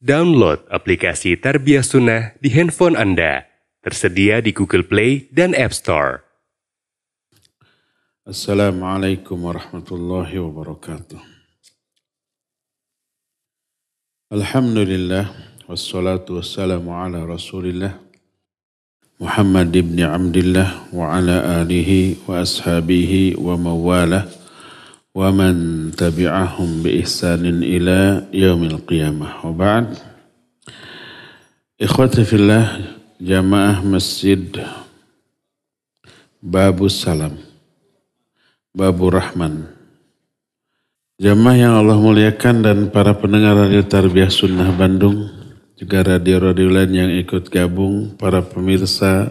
Download aplikasi Tarbiyah Sunnah di handphone Anda. Tersedia di Google Play dan App Store. Assalamualaikum warahmatullahi wabarakatuh. Alhamdulillah, wassalatu wassalamu ala rasulillah Muhammad ibn Abdillah wa ala alihi wa ashabihi wa mawalah wa man tabi'ahum bi ihsanin ila yaumil qiyamah. Wa ba'd. Ikhwati fillah, jamaah masjid Babus Salam, Babur Rahman, jamaah yang Allah muliakan dan para pendengar Radio Tarbiyah Sunnah Bandung, juga radio-radio lain yang ikut gabung, para pemirsa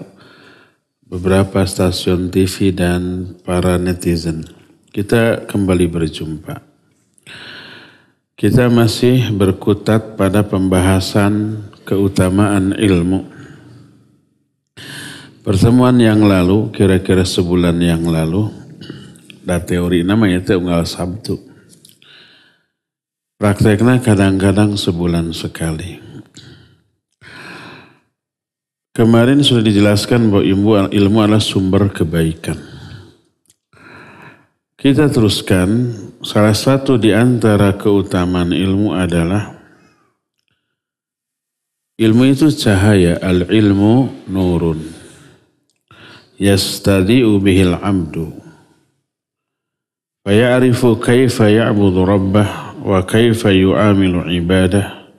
beberapa stasiun TV dan para netizen. Kita kembali berjumpa. Kita masih berkutat pada pembahasan keutamaan ilmu. Pertemuan yang lalu, kira-kira sebulan yang lalu, ada teori namanya unggal Sabtu. Prakteknya kadang-kadang sebulan sekali. Kemarin sudah dijelaskan bahwa ilmu adalah sumber kebaikan. Kita teruskan, salah satu di antara keutamaan ilmu adalah ilmu itu cahaya, al-ilmu nurun. Yastadi'u bihil abdu. Faya'rifu kaifa ya'budu rabbah wa kaifa yu'amilu ibadah.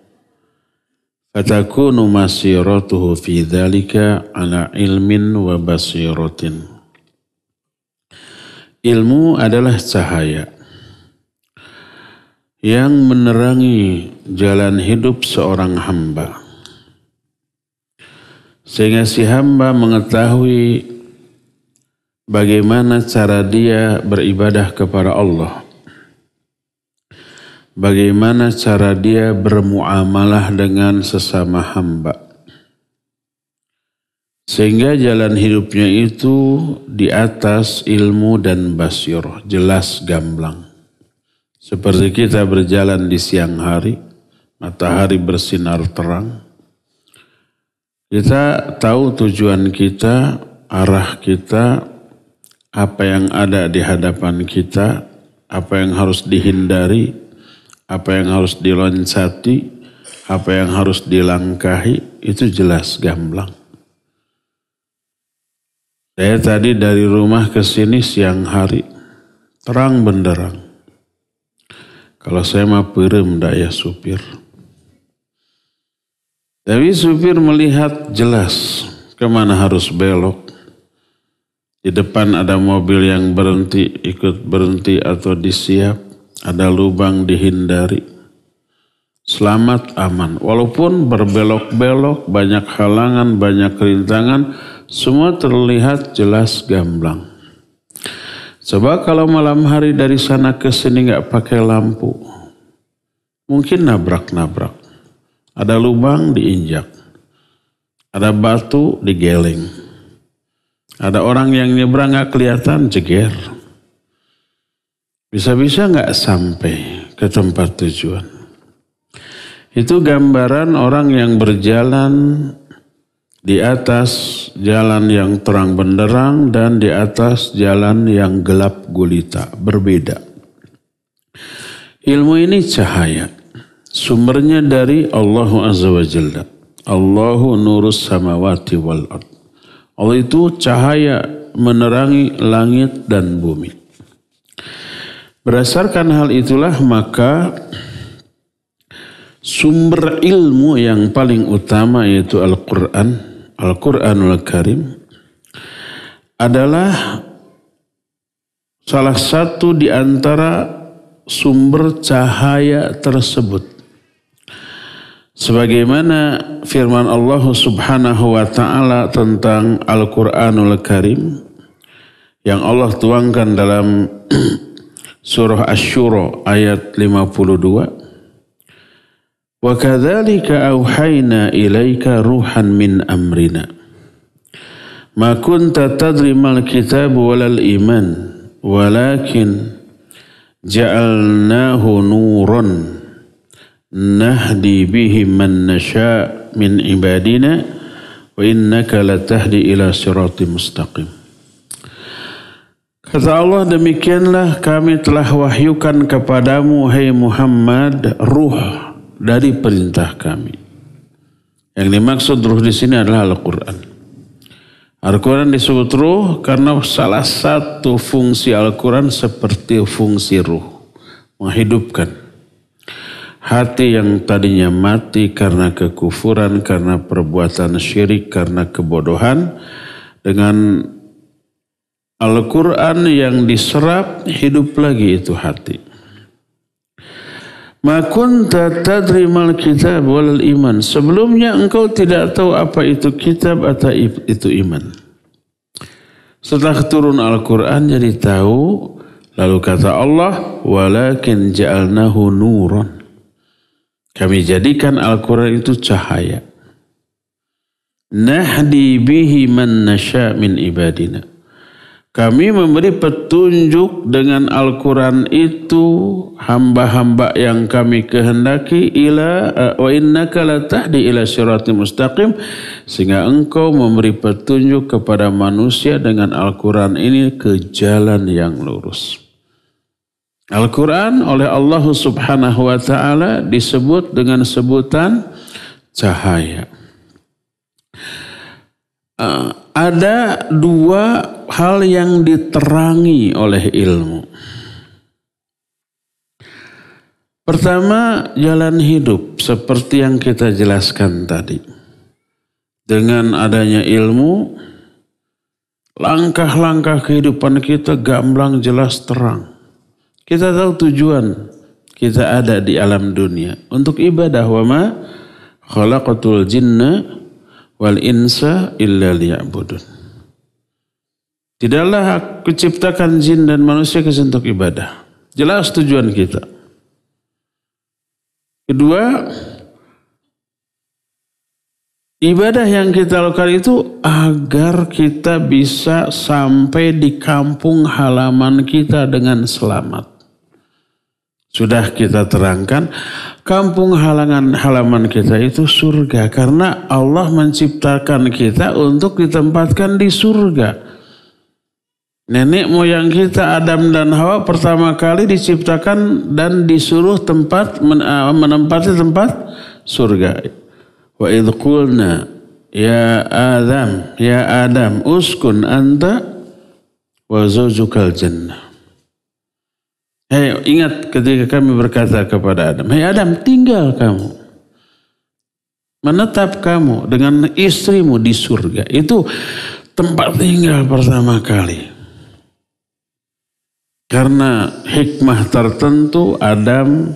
Fatakunu masiratuhu fi dhalika ala ilmin wa basiratin. Ilmu adalah cahaya yang menerangi jalan hidup seorang hamba. Sehingga si hamba mengetahui bagaimana cara dia beribadah kepada Allah. Bagaimana cara dia bermuamalah dengan sesama hamba. Sehingga jalan hidupnya itu di atas ilmu dan basirah, jelas gamblang. Seperti kita berjalan di siang hari, matahari bersinar terang. Kita tahu tujuan kita, arah kita, apa yang ada di hadapan kita, apa yang harus dihindari, apa yang harus diloncati, apa yang harus dilangkahi, itu jelas gamblang. Saya tadi dari rumah ke sini siang hari, terang benderang. Kalau saya mah perem dah ya supir. Tapi supir melihat jelas kemana harus belok. Di depan ada mobil yang berhenti, ikut berhenti atau disiap. Ada lubang dihindari. Selamat aman. Walaupun berbelok-belok, banyak halangan, banyak rintangan, semua terlihat jelas gamblang. Coba kalau malam hari dari sana ke sini nggak pakai lampu, mungkin nabrak-nabrak. Ada lubang diinjak, ada batu digeleng, ada orang yang nyebrang nggak kelihatan jeger. Bisa-bisa nggak sampai ke tempat tujuan. Itu gambaran orang yang berjalan di atas jalan yang terang benderang dan di atas jalan yang gelap gulita, berbeda. Ilmu ini cahaya, sumbernya dari Allah Azza wa Jalla. Allahu nurus samawati wal ard. Allah itu cahaya menerangi langit dan bumi. Berdasarkan hal itulah maka sumber ilmu yang paling utama yaitu Al-Quran, Al-Quranul Karim adalah salah satu di antara sumber cahaya tersebut. Sebagaimana firman Allah Subhanahu wa taala tentang Al-Quranul Karim yang Allah tuangkan dalam surah Asy-Syura ayat 52. Wa kadzalika auhayna ilaika ruhan min amrina ma kunta tadri mal kitab walal iman walakin ja'alnahu nuran nahdi bihi man nasha' min ibadina wa innaka latahdi ila siratim mustaqim. Kata Allah, demikianlah kami telah wahyukan kepadamu, hai Muhammad, ruh dari perintah kami. Yang dimaksud ruh di sini adalah Al-Quran. Al-Quran disebut ruh karena salah satu fungsi Al-Quran seperti fungsi ruh, menghidupkan hati yang tadinya mati karena kekufuran, karena perbuatan syirik, karena kebodohan. Dengan Al-Quran yang diserap, hidup lagi itu hati. Ma kunta tadri mal kitab wal iman. Sebelumnya engkau tidak tahu apa itu kitab atau itu iman. Setelah turun Al-Quran jadi tahu. Lalu kata Allah, walakin ja'alnahu nuran. Kami jadikan Al-Quran itu cahaya. Nahdi bihi man nasha' min ibadina. Kami memberi petunjuk dengan Al-Quran itu hamba-hamba yang kami kehendaki wa innaka latahdi ila siratim mustaqim, sehingga engkau memberi petunjuk kepada manusia dengan Al-Quran ini ke jalan yang lurus. Al-Quran oleh Allah Subhanahu wa ta'ala disebut dengan sebutan cahaya. Ada dua hal yang diterangi oleh ilmu. Pertama, jalan hidup seperti yang kita jelaskan tadi. Dengan adanya ilmu, langkah-langkah kehidupan kita gamblang, jelas, terang. Kita tahu tujuan kita ada di alam dunia untuk ibadah. Wa ma khalaqatul jinna wal insa illa liya'budun. Tidaklah aku ciptakan jin dan manusia kecuali untuk ibadah. Jelas tujuan kita. Kedua, ibadah yang kita lakukan itu agar kita bisa sampai di kampung halaman kita dengan selamat. Sudah kita terangkan, kampung halaman kita itu surga. Karena Allah menciptakan kita untuk ditempatkan di surga. Nenek moyang kita Adam dan Hawa pertama kali diciptakan dan disuruh menempati tempat surga. Wa idh qulna ya Adam uskun anta wa zawjukal jannah. Hei, ingat ketika kami berkata kepada Adam, hei Adam, tinggal kamu, menetap kamu dengan istrimu di surga. Itu tempat tinggal pertama kali. Karena hikmah tertentu Adam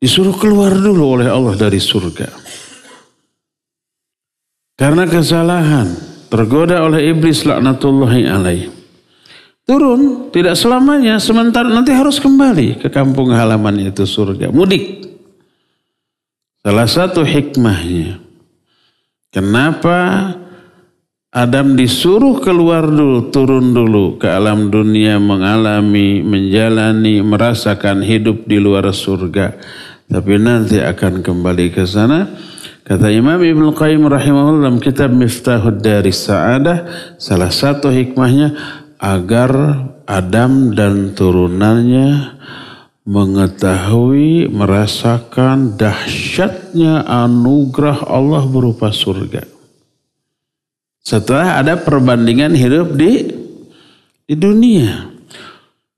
disuruh keluar dulu oleh Allah dari surga. Karena kesalahan, tergoda oleh iblis laknatullahi alaih. Turun, tidak selamanya, sementara nanti harus kembali ke kampung halaman itu surga. Mudik. Salah satu hikmahnya. Kenapa Adam disuruh keluar dulu, turun dulu ke alam dunia, mengalami, menjalani, merasakan hidup di luar surga. Tapi nanti akan kembali ke sana. Kata Imam Ibnu Qayyim rahimahullah dalam kitab Miftahud Daris Sa'adah, salah satu hikmahnya agar Adam dan turunannya mengetahui, merasakan dahsyatnya anugerah Allah berupa surga. Setelah ada perbandingan hidup di dunia.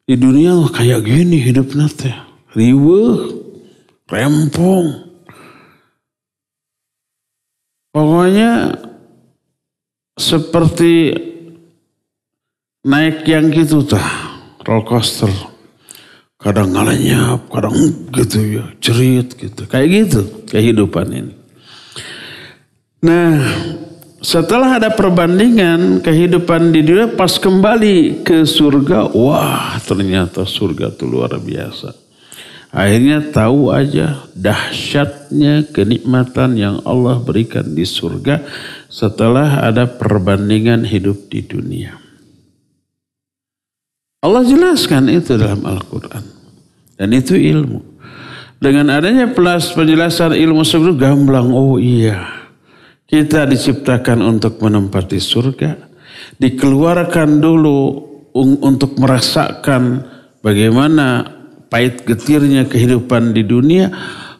Di dunia kayak gini hidup nanti. Riweuh, rempong. Pokoknya seperti naik yang gitu tah. Roller coaster. Kadang ngalenyap, kadang gitu ya. Cerit gitu. Kayak gitu kehidupan ini. Nah, setelah ada perbandingan kehidupan di dunia, pas kembali ke surga, wah ternyata surga itu luar biasa. Akhirnya tahu aja dahsyatnya kenikmatan yang Allah berikan di surga setelah ada perbandingan hidup di dunia. Allah jelaskan itu dalam Al-Quran. Dan itu ilmu. Dengan adanya penjelasan ilmu surga gamblang. Oh iya, kita diciptakan untuk menempati surga. Dikeluarkan dulu untuk merasakan bagaimana pahit getirnya kehidupan di dunia.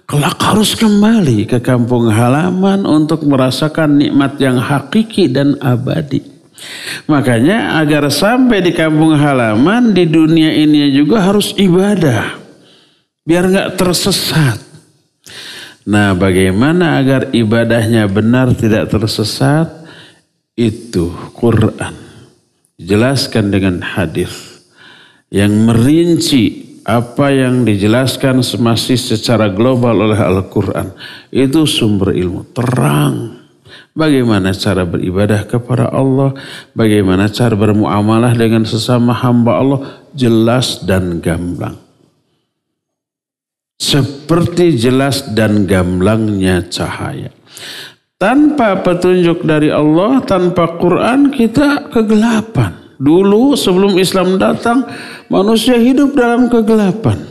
Kelak harus kembali ke kampung halaman untuk merasakan nikmat yang hakiki dan abadi. Makanya agar sampai di kampung halaman di dunia ini juga harus ibadah. Biar gak tersesat. Nah, bagaimana agar ibadahnya benar tidak tersesat? Itu Quran. Dijelaskan dengan hadis yang merinci apa yang dijelaskan masih secara global oleh Al-Quran. Itu sumber ilmu terang. Bagaimana cara beribadah kepada Allah. Bagaimana cara bermuamalah dengan sesama hamba Allah. Jelas dan gamblang. Seperti jelas dan gamblangnya cahaya. Tanpa petunjuk dari Allah, tanpa Quran kita kegelapan. Dulu sebelum Islam datang, manusia hidup dalam kegelapan.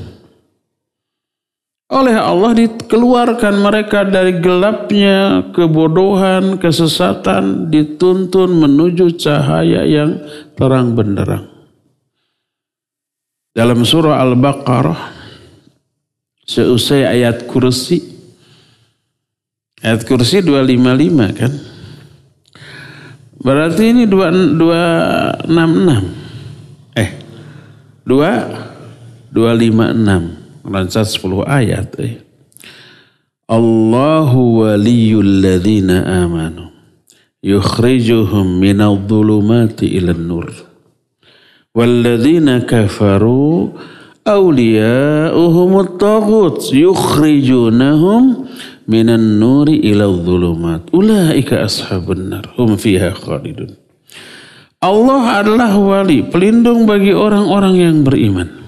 Oleh Allah dikeluarkan mereka dari gelapnya, kebodohan, kesesatan, dituntun menuju cahaya yang terang benderang. Dalam surah Al-Baqarah, seusai ayat kursi. Ayat kursi 255 kan. Berarti ini 256. 256. Lancat 10 ayat. Allahu waliyul ladzina amanu. Yukhrijuhum minadh dhulumati ilan nur. Walladzina kafaru awliya'uhumut taghut yukhrijunahum minan nuri ilal dhulumat ulaika ashabun nar hum fiha khalidun. Allah adalah wali, pelindung bagi orang-orang yang beriman.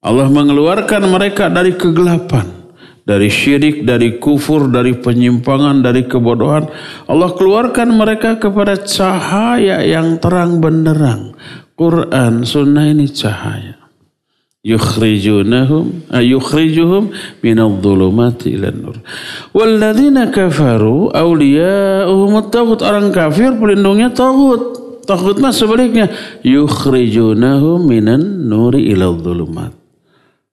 Allah mengeluarkan mereka dari kegelapan, dari syirik, dari kufur, dari penyimpangan, dari kebodohan. Allah keluarkan mereka kepada cahaya yang terang benderang. Quran, sunnah ini cahaya. Yukhrijuhum minadh dhulumati ilan nur. Walladzina kafaru awliya'uhumut taghut. Orang kafir pelindungnya taghut. Taghut mah sebaliknya. Yukhrijunahum minan nuri ilal dhulumat.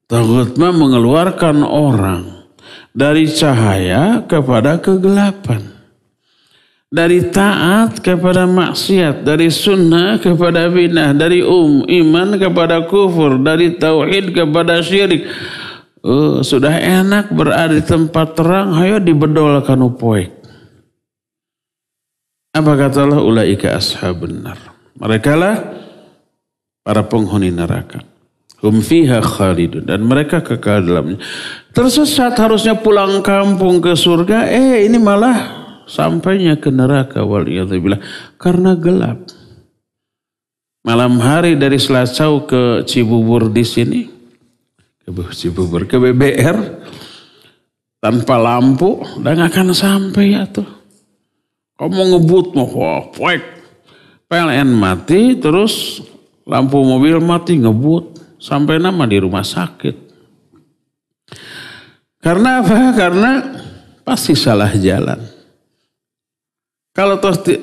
Taghut mah mengeluarkan orang dari cahaya kepada kegelapan. Dari taat kepada maksiat, dari sunnah kepada bid'ah, dari iman kepada kufur, dari tauhid kepada syirik. Sudah enak berada di tempat terang, ayo dibedolkan upoek. Apa kata Allah? Ulaika ashabun nar. Mereka lah para penghuni neraka. Hum fiha khalidun. Dan mereka kekal dalamnya. Tersesat harusnya pulang kampung ke surga. Ini malah sampainya ke neraka waliyadzubillah karena gelap. Malam hari dari Selacau ke Cibubur di sini, ke BBR tanpa lampu udah gak akan sampai ya tuh. Kamu ngebut mau PLN mati terus lampu mobil mati ngebut sampai nama di rumah sakit. Karena apa? Karena pasti salah jalan. Kalau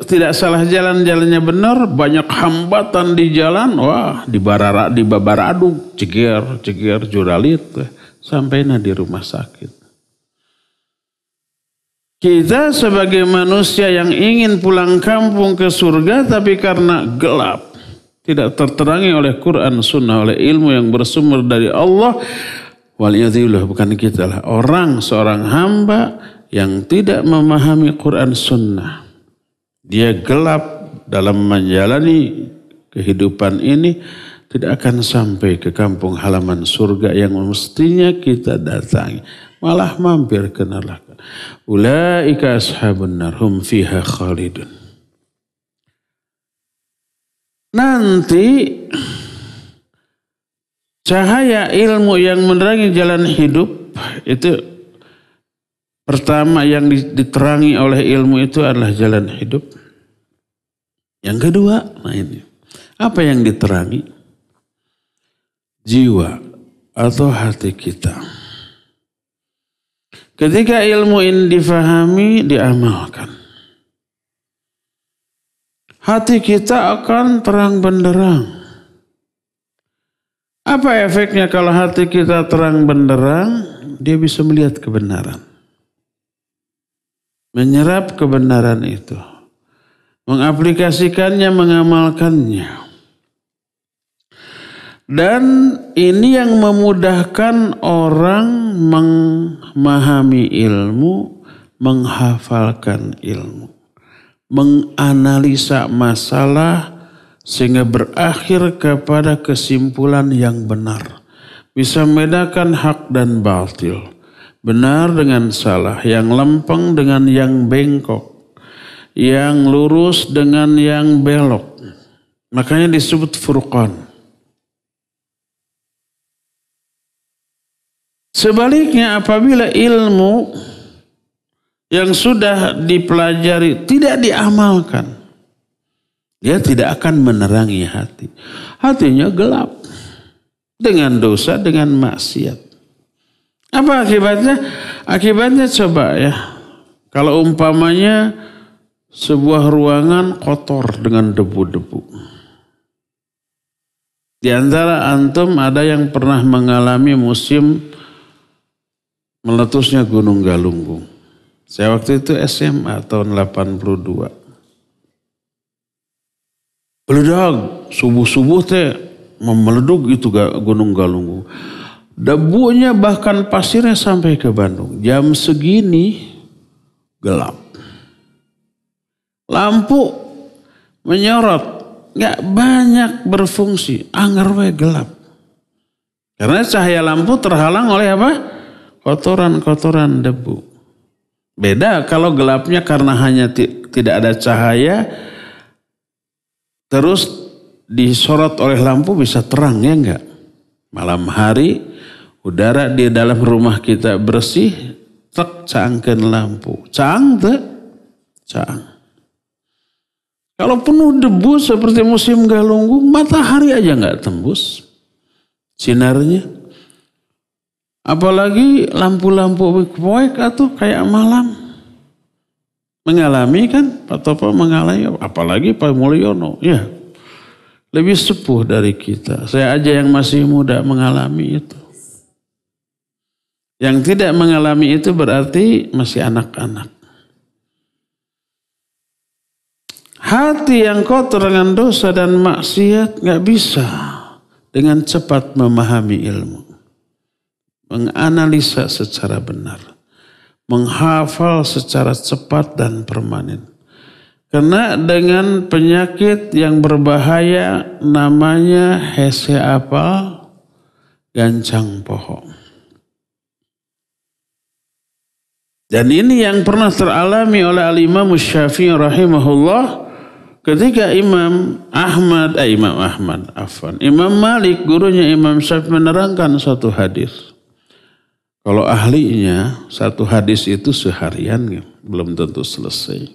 tidak salah jalannya benar, banyak hambatan di jalan, wah dibabaraduk, ceger, juralit, sampai di rumah sakit. Kita sebagai manusia yang ingin pulang kampung ke surga, tapi karena gelap, tidak terterangi oleh Quran, sunnah, oleh ilmu yang bersumber dari Allah, waliyadzubillah bukan kita lah, seorang hamba yang tidak memahami Quran sunnah. Dia gelap dalam menjalani kehidupan ini, tidak akan sampai ke kampung halaman surga yang mestinya kita datangi. Malah mampir ke neraka. Ulaika ashabun nar hum fiha khalidun. Nanti cahaya ilmu yang menerangi jalan hidup itu pertama yang diterangi oleh ilmu itu adalah jalan hidup. Yang kedua, ini. Apa yang diterangi? Jiwa atau hati kita. Ketika ilmu ini difahami, diamalkan, hati kita akan terang benderang. Apa efeknya kalau hati kita terang benderang? Dia bisa melihat kebenaran. Menyerap kebenaran itu. Mengaplikasikannya, mengamalkannya. Dan ini yang memudahkan orang memahami ilmu, menghafalkan ilmu, menganalisa masalah sehingga berakhir kepada kesimpulan yang benar. Bisa membedakan hak dan batil, benar dengan salah, yang lempeng dengan yang bengkok, yang lurus dengan yang belok. Makanya disebut furqan. Sebaliknya apabila ilmu yang sudah dipelajari tidak diamalkan, dia tidak akan menerangi hati. Hatinya gelap dengan dosa, dengan maksiat. Apa akibatnya? Akibatnya coba ya, kalau umpamanya sebuah ruangan kotor dengan debu-debu. Di antara antum ada yang pernah mengalami musim meletusnya Gunung Galunggung. Saya waktu itu SMA tahun 82. Meledak, subuh-subuh teh memeleduk itu Gunung Galunggung. Debunya bahkan pasirnya sampai ke Bandung. Jam segini gelap. Lampu menyorot, nggak banyak berfungsi, anggar gelap. Karena cahaya lampu terhalang oleh apa? Kotoran-kotoran debu. Beda kalau gelapnya karena hanya tidak ada cahaya, terus disorot oleh lampu bisa terang, ya enggak? Malam hari udara di dalam rumah kita bersih, cangkeun lampu. Cang teh? Cang. Kalau penuh debu seperti musim Galunggung, matahari aja enggak tembus sinarnya. Apalagi lampu-lampu proyek atau kayak malam. Mengalami kan, Pak Topo mengalami, apalagi Pak Mulyono. Ya, lebih sepuh dari kita. Saya aja yang masih muda mengalami itu. Yang tidak mengalami itu berarti masih anak-anak. Hati yang kotor dengan dosa dan maksiat gak bisa dengan cepat memahami ilmu. Menganalisa secara benar, menghafal secara cepat dan permanen. Karena dengan penyakit yang berbahaya namanya hese apal, gancang poho. Dan ini yang pernah teralami oleh Al-Imam Syafi'i rahimahullah ketika Imam Malik gurunya Imam Syafi'i menerangkan satu hadis. Kalau ahlinya satu hadis itu seharian belum tentu selesai.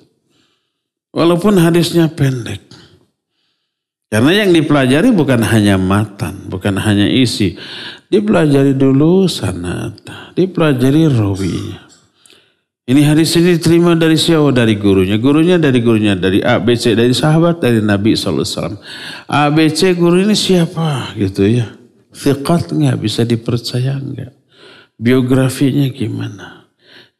Walaupun hadisnya pendek. Karena yang dipelajari bukan hanya matan, bukan hanya isi. Dipelajari dulu sanad, dipelajari rawinya. Ini hadis ini diterima dari siapa? Dari gurunya. Gurunya dari A, B, C, dari sahabat, dari Nabi SAW. A, B, C guru ini siapa gitu ya. Thiqat nggak, bisa dipercaya nggak? Biografinya gimana?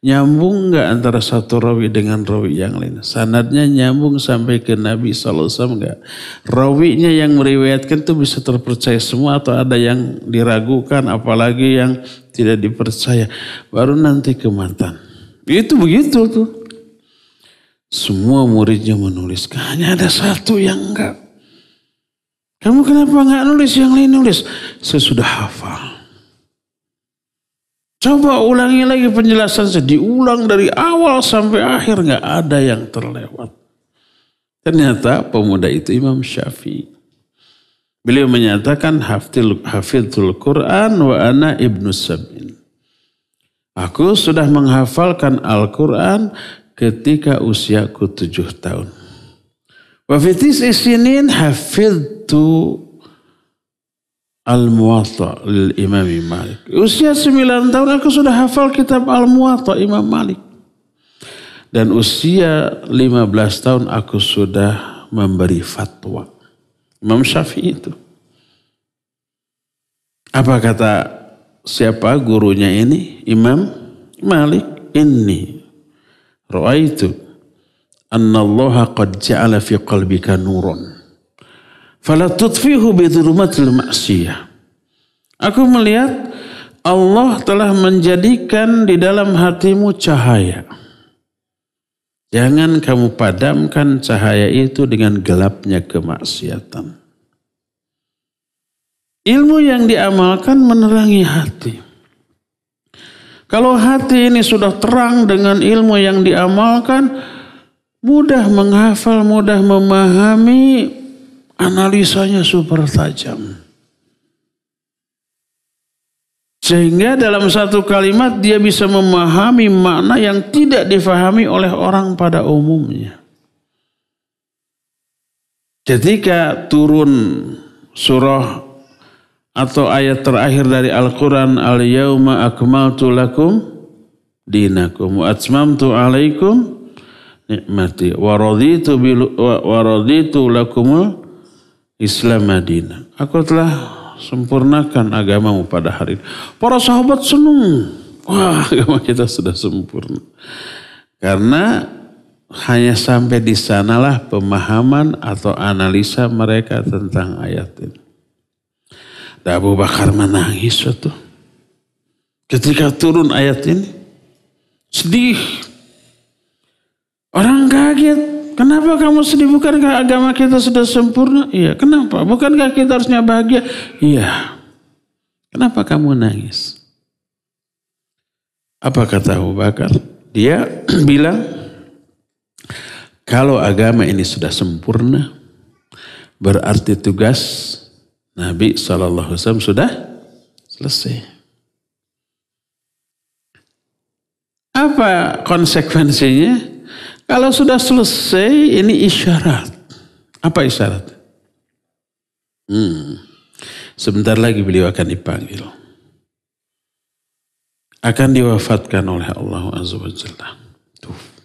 Nyambung nggak antara satu rawi dengan rawi yang lain? Sanadnya nyambung sampai ke Nabi SAW nggak? Rawinya yang meriwayatkan itu bisa terpercaya semua atau ada yang diragukan, apalagi yang tidak dipercaya? Baru nanti ke matan. Itu begitu tuh. Semua muridnya menulis, hanya ada satu yang enggak. Kamu kenapa enggak nulis, yang lain nulis? Saya sudah hafal. Coba ulangi lagi penjelasan, diulang dari awal sampai akhir, nggak ada yang terlewat. Ternyata pemuda itu Imam Syafi'i. Beliau menyatakan hafidhul Quran wa ana ibnu sab'in. Aku sudah menghafalkan Al-Quran ketika usiaku 7 tahun. Wa fi tis'i sinin hafidhtu Al-Muwatta lil Imam Malik. Usia 9 tahun aku sudah hafal kitab Al-Muwatta Imam Malik. Dan usia 15 tahun aku sudah memberi fatwa. Imam Syafi'i itu. Apa kata siapa gurunya ini? Imam Malik. Inni ra'aitu anna Allah qad ja'ala fi qalbika nurun. Fala tutfihu bidhulumatil ma'siyah. Aku melihat Allah telah menjadikan di dalam hatimu cahaya. Jangan kamu padamkan cahaya itu dengan gelapnya kemaksiatan. Ilmu yang diamalkan menerangi hati. Kalau hati ini sudah terang dengan ilmu yang diamalkan, mudah menghafal, mudah memahami, analisanya super tajam. Sehingga dalam satu kalimat dia bisa memahami makna yang tidak difahami oleh orang pada umumnya. Ketika turun surah atau ayat terakhir dari Al-Quran, Al-Yawma akmaltu lakum dinakum wa atmamtu alaikum nikmati wa raditu lakumul Islam Madinah. Aku telah sempurnakan agamamu pada hari ini. Para sahabat senang. Wah, agama kita sudah sempurna. Karena hanya sampai di sanalah pemahaman atau analisa mereka tentang ayat ini. Dan Abu Bakar menangis waktu ketika turun ayat ini. Sedih. Orang kaget. Kenapa kamu sedih? Bukankah agama kita sudah sempurna? Iya. Kenapa? Bukankah kita harusnya bahagia? Iya. Kenapa kamu nangis? Apa kata Abu Bakar? Dia bilang, kalau agama ini sudah sempurna, berarti tugas Nabi SAW sudah selesai. Apa konsekuensinya? Kalau sudah selesai, ini isyarat. Apa isyarat? Sebentar lagi beliau akan dipanggil. Akan diwafatkan oleh Allah Azza wa Jalla. Tuh.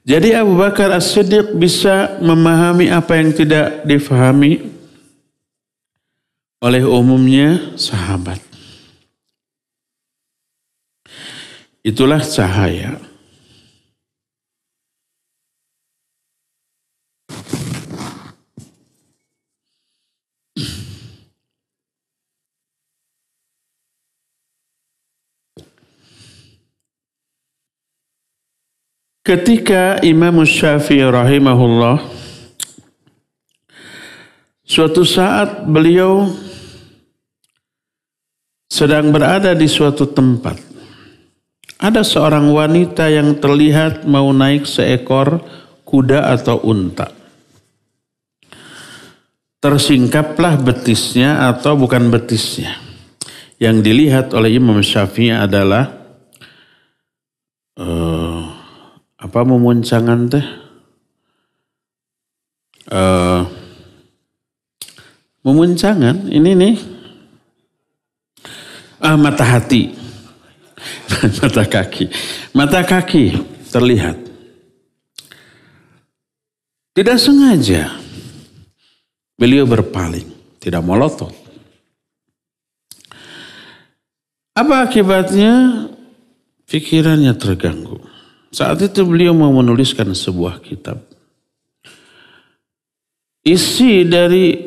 Jadi Abu Bakar As-Siddiq bisa memahami apa yang tidak difahami oleh umumnya sahabat. Itulah cahaya. Ketika Imam Syafi'i rahimahullah, suatu saat beliau sedang berada di suatu tempat. Ada seorang wanita yang terlihat mau naik seekor kuda atau unta. Tersingkaplah betisnya atau bukan betisnya. Yang dilihat oleh Imam Syafi'i adalah memuncangan teh? Memuncangan ini nih. Mata hati. Mata kaki. Mata kaki terlihat. Tidak sengaja beliau berpaling, tidak melotot. Apa akibatnya? Pikirannya terganggu. Saat itu beliau mau menuliskan sebuah kitab. Isi dari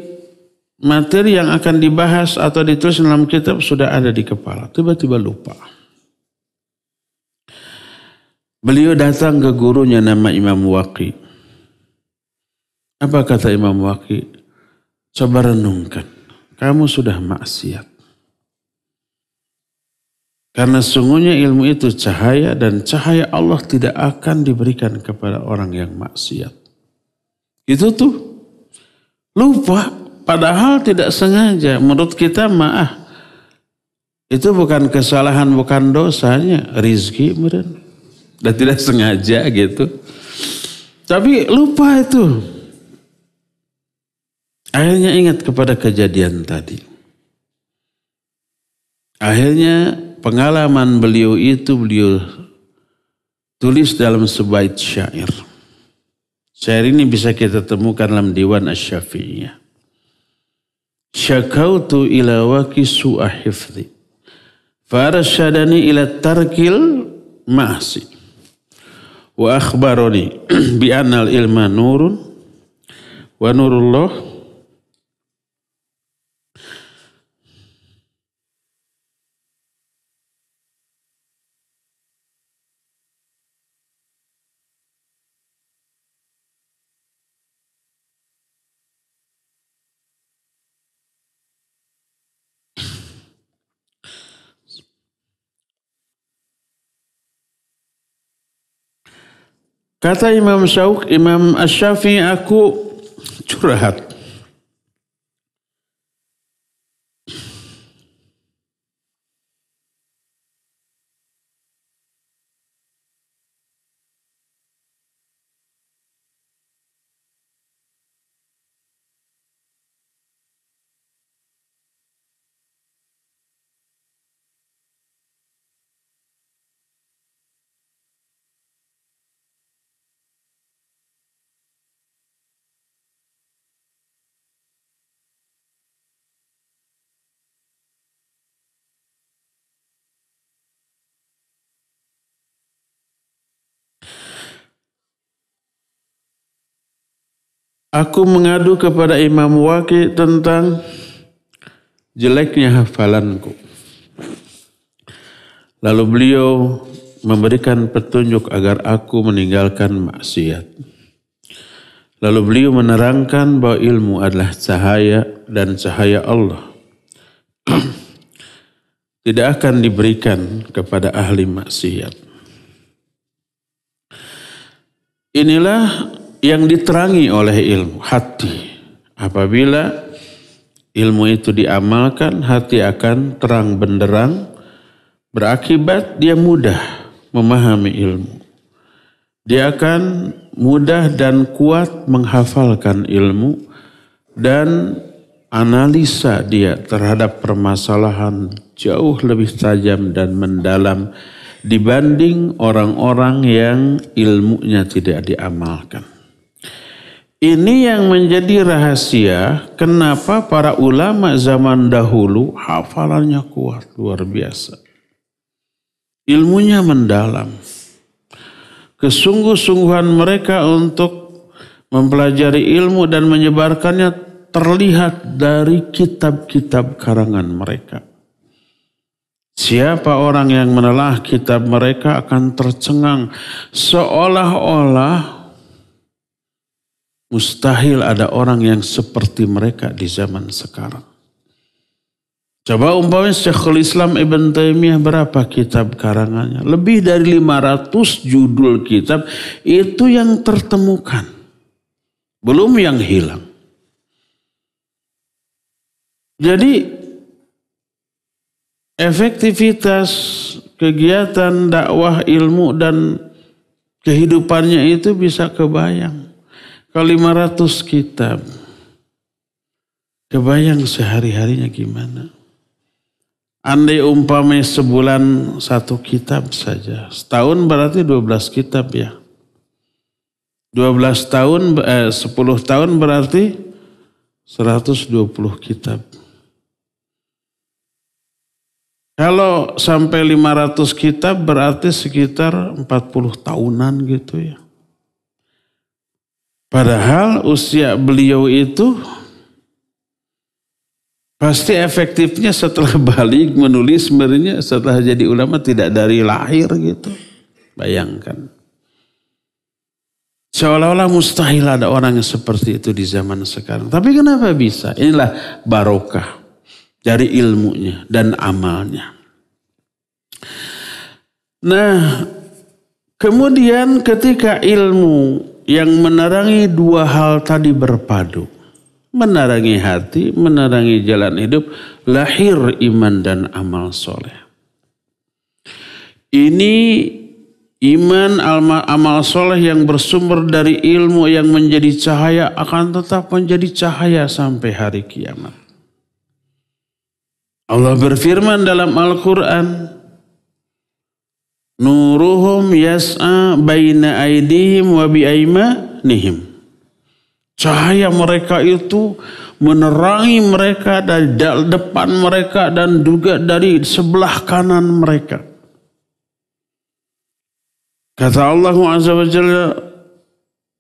materi yang akan dibahas atau ditulis dalam kitab sudah ada di kepala. Tiba-tiba lupa. Beliau datang ke gurunya nama Imam Waqi. Apa kata Imam Waqi? Coba renungkan. Kamu sudah maksiat. Karena sungguhnya ilmu itu cahaya dan cahaya Allah tidak akan diberikan kepada orang yang maksiat. Itu tuh lupa, padahal tidak sengaja. Menurut kita itu bukan kesalahan, bukan dosanya, rizki meren. Dan tidak sengaja gitu. Tapi lupa itu. Akhirnya ingat kepada kejadian tadi. Akhirnya pengalaman beliau itu beliau tulis dalam sebaik syair. Syair ini bisa kita temukan dalam Diwan Asy-Syafi'iyah. Syakautu ila waqi su'a hifdhi farashadani ila tarkil ma'asi wa akhbarani bi annal ilma nurun wa nurullah kata Imam Asy-Syafi'i, aku curhat. Aku mengadu kepada Imam Waqi tentang jeleknya hafalanku. Lalu beliau memberikan petunjuk agar aku meninggalkan maksiat. Lalu beliau menerangkan bahwa ilmu adalah cahaya dan cahaya Allah tidak akan diberikan kepada ahli maksiat. Inilah yang diterangi oleh ilmu, hati. Apabila ilmu itu diamalkan, hati akan terang benderang, berakibat dia mudah memahami ilmu. Dia akan mudah dan kuat menghafalkan ilmu dan analisa dia terhadap permasalahan jauh lebih tajam dan mendalam dibanding orang-orang yang ilmunya tidak diamalkan. Ini yang menjadi rahasia kenapa para ulama zaman dahulu hafalannya kuat, luar biasa. Ilmunya mendalam. Kesungguh-sungguhan mereka untuk mempelajari ilmu dan menyebarkannya terlihat dari kitab-kitab karangan mereka. Siapa orang yang menelah kitab mereka akan tercengang seolah-olah mustahil ada orang yang seperti mereka di zaman sekarang. Coba umpamanya Syekhul Islam Ibn Taimiyah berapa kitab karangannya? Lebih dari 500 judul kitab itu yang tertemukan. Belum yang hilang. Jadi efektivitas kegiatan dakwah ilmu dan kehidupannya itu bisa kebayang. Kalau 500 kitab, kebayang sehari-harinya gimana? Andai umpamanya sebulan 1 kitab saja, setahun berarti 12 kitab ya. 10 tahun berarti 120 kitab. Kalau sampai 500 kitab berarti sekitar 40 tahunan gitu ya. Padahal usia beliau itu Pasti efektifnya setelah balik menulis sebenarnya setelah jadi ulama tidak dari lahir gitu. Bayangkan. Seolah-olah mustahil ada orang yang seperti itu di zaman sekarang. Tapi kenapa bisa? Inilah barokah dari ilmunya dan amalnya. Nah, kemudian ketika ilmu yang menerangi dua hal tadi berpadu. Menerangi hati, menerangi jalan hidup, lahir iman dan amal soleh. Ini iman amal soleh yang bersumber dari ilmu yang menjadi cahaya akan tetap menjadi cahaya sampai hari kiamat. Allah berfirman dalam Al-Quran, Nuruhum yas'a baina aidihim wa bi'aimanihim. Cahaya mereka itu menerangi mereka dari depan mereka dan juga dari sebelah kanan mereka. Kata Allah Azza wa Jalla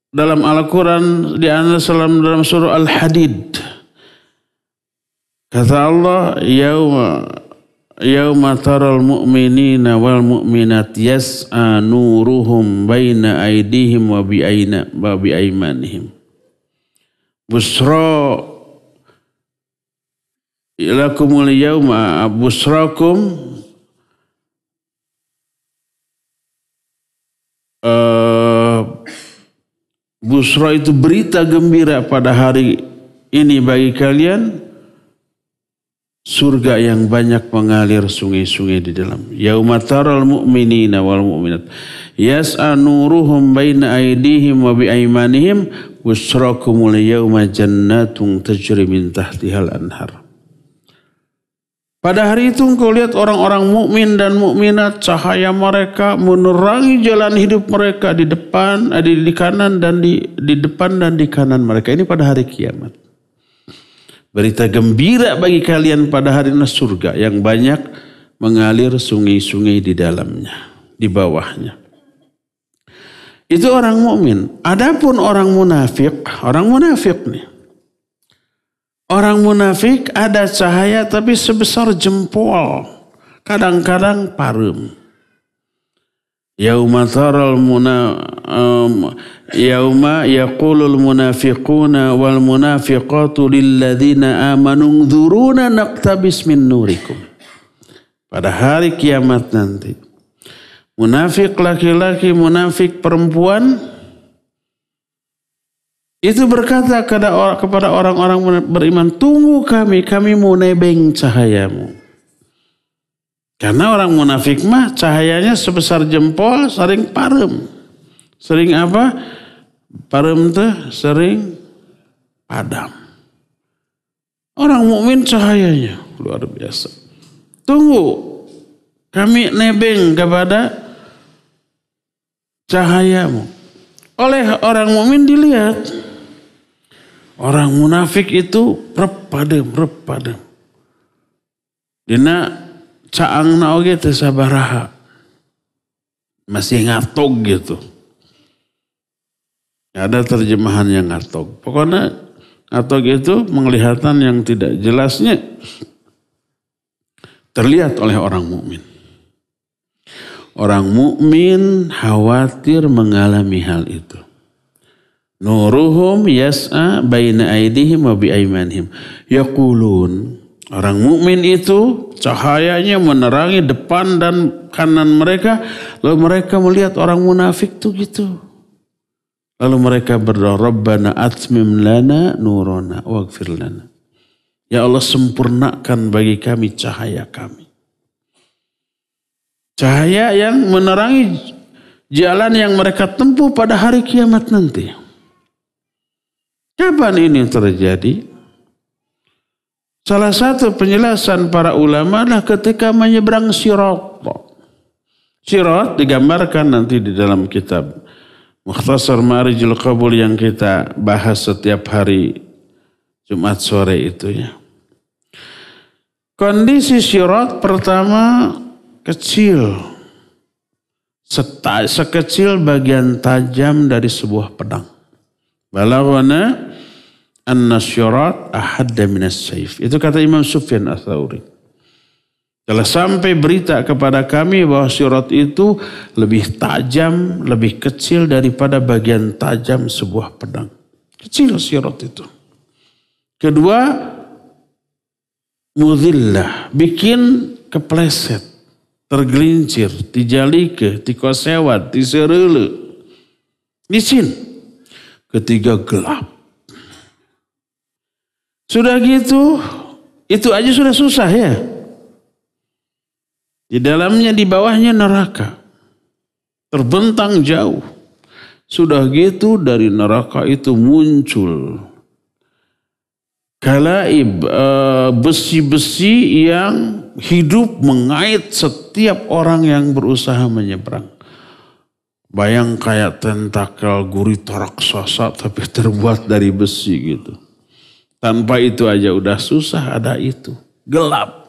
dalam Al-Quran di dalam surah Al-Hadid. Kata Allah, Yauma taral mu'minina wal mu'minat yas'a nuruhum baina aidihim wa bi'aimanihim. Busra ilakumul yawma busrakum busra itu berita gembira pada hari ini bagi kalian, surga yang banyak mengalir sungai-sungai di dalam. Yauma taral mu'minina wal mu'minat yas'a nuruhum baina aydihim wa bi'aimanihim busrakumul yawma jannatun tajri min tahtihal anhar. Pada hari itu engkau lihat orang-orang mukmin dan mukminat, cahaya mereka menerangi jalan hidup mereka di depan, di kanan dan di depan dan di kanan mereka. Ini pada hari kiamat. Berita gembira bagi kalian pada hari surga yang banyak mengalir sungai-sungai di dalamnya, di bawahnya. Itu orang mukmin. Adapun orang munafik nih. Orang munafik ada cahaya tapi sebesar jempol. Kadang-kadang parum. Yauma yaqulul munafiquna wal munafiqatu lilladzina amanu nzuruna naqtabis min nurikum. Pada hari kiamat nanti, munafik laki-laki, munafik perempuan itu berkata kepada orang-orang beriman, tunggu kami mau nebeng cahayamu. Karena orang munafik mah cahayanya sebesar jempol, sering parem. Sering apa? Parem teh sering padam. Orang mukmin cahayanya luar biasa. Tunggu, kami nebeng kepada cahayamu. Oleh orang mukmin dilihat. Orang munafik itu repadem. Dina caangna oge teu sabaraha. Masih ngatog gitu. Ada terjemahan yang ngatog. Pokoknya ngatog itu penglihatan yang tidak jelasnya terlihat oleh orang mukmin. Orang mukmin khawatir mengalami hal itu. Nuruhum yas'a baina aydihim wa bi'aimanihim. Yaqulun, orang mukmin itu cahayanya menerangi depan dan kanan mereka, lalu mereka melihat orang munafik itu gitu. Lalu mereka berdoa, Rabbana atmim lana nurana waghfir lana. Ya Allah, sempurnakan bagi kami cahaya kami. Cahaya yang menerangi jalan yang mereka tempuh pada hari kiamat nanti. Kapan ini terjadi? Salah satu penjelasan para ulama adalah ketika menyeberang sirat. Sirat digambarkan nanti di dalam kitab Mukhtasar Ma'rijul Qabul yang kita bahas setiap hari Jumat sore itu ya. Kondisi sirat pertama kecil. Sekecil bagian tajam dari sebuah pedang. Balaghana anna syirat ahadda minas saif. Itu kata Imam Sufyan Ats-Tsauri. Telah sampai berita kepada kami bahwa syirat itu lebih tajam, lebih kecil daripada bagian tajam sebuah pedang. Kecil syirat itu. Kedua, mudhillah, bikin kepleset, tergelincir, tijalike, tikosewat, tisereule. Licin. Ketiga, gelap. Sudah gitu, itu aja sudah susah ya. Di dalamnya, di bawahnya neraka. Terbentang jauh. Sudah gitu dari neraka itu muncul kalaib, besi-besi yang hidup mengait setiap orang yang berusaha menyeberang. Bayang kayak tentakel gurita raksasa tapi terbuat dari besi gitu. Tanpa itu aja udah susah, ada itu. Gelap.